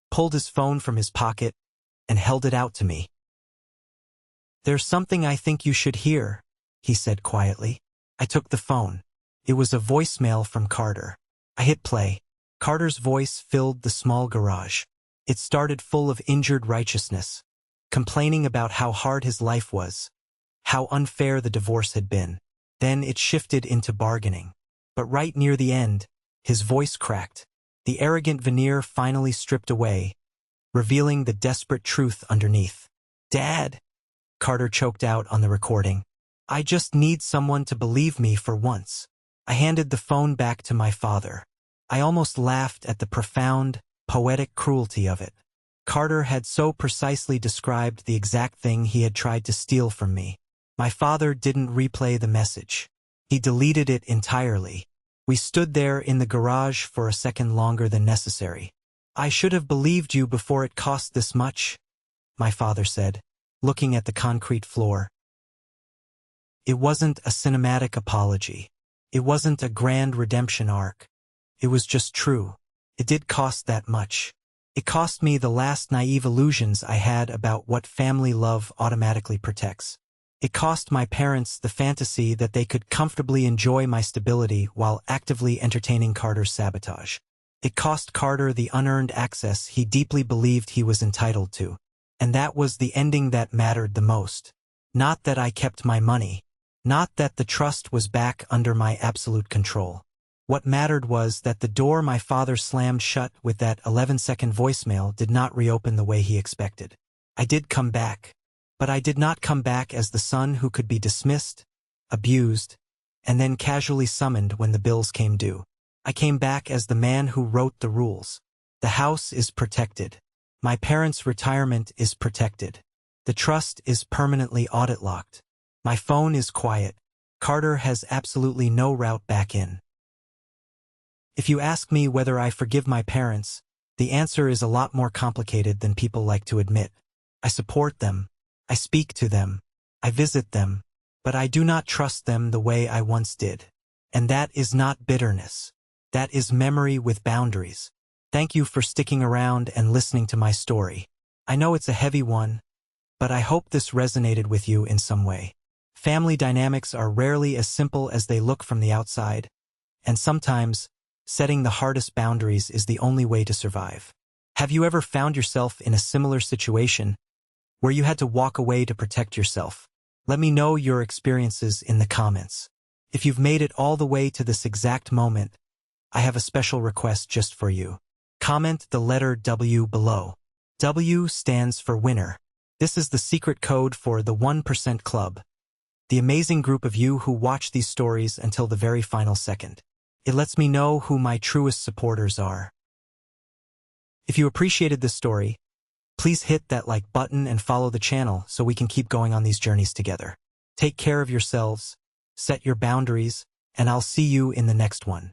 pulled his phone from his pocket, and held it out to me. "There's something I think you should hear," he said quietly. I took the phone. It was a voicemail from Carter. I hit play. Carter's voice filled the small garage. It started full of injured righteousness, complaining about how hard his life was, how unfair the divorce had been. Then it shifted into bargaining. But right near the end, his voice cracked. The arrogant veneer finally stripped away, revealing the desperate truth underneath. "Dad," Carter choked out on the recording, "I just need someone to believe me for once." I handed the phone back to my father. I almost laughed at the profound, poetic cruelty of it. Carter had so precisely described the exact thing he had tried to steal from me. My father didn't replay the message. He deleted it entirely. We stood there in the garage for a second longer than necessary. "I should have believed you before it cost this much," my father said, looking at the concrete floor. It wasn't a cinematic apology. It wasn't a grand redemption arc. It was just true. It did cost that much. It cost me the last naive illusions I had about what family love automatically protects. It cost my parents the fantasy that they could comfortably enjoy my stability while actively entertaining Carter's sabotage. It cost Carter the unearned access he deeply believed he was entitled to. And that was the ending that mattered the most. Not that I kept my money. Not that the trust was back under my absolute control. What mattered was that the door my father slammed shut with that 11-second voicemail did not reopen the way he expected. I did come back. But I did not come back as the son who could be dismissed, abused, and then casually summoned when the bills came due. I came back as the man who wrote the rules. The house is protected. My parents' retirement is protected. The trust is permanently audit locked. My phone is quiet. Carter has absolutely no route back in. If you ask me whether I forgive my parents, the answer is a lot more complicated than people like to admit. I support them. I speak to them. I visit them. But I do not trust them the way I once did. And that is not bitterness. That is memory with boundaries. Thank you for sticking around and listening to my story. I know it's a heavy one, but I hope this resonated with you in some way. Family dynamics are rarely as simple as they look from the outside, and sometimes, setting the hardest boundaries is the only way to survive. Have you ever found yourself in a similar situation where you had to walk away to protect yourself? Let me know your experiences in the comments. If you've made it all the way to this exact moment, I have a special request just for you. Comment the letter W below. W stands for winner. This is the secret code for the 1% Club, the amazing group of you who watch these stories until the very final second. It lets me know who my truest supporters are. If you appreciated this story, please hit that like button and follow the channel so we can keep going on these journeys together. Take care of yourselves, set your boundaries, and I'll see you in the next one.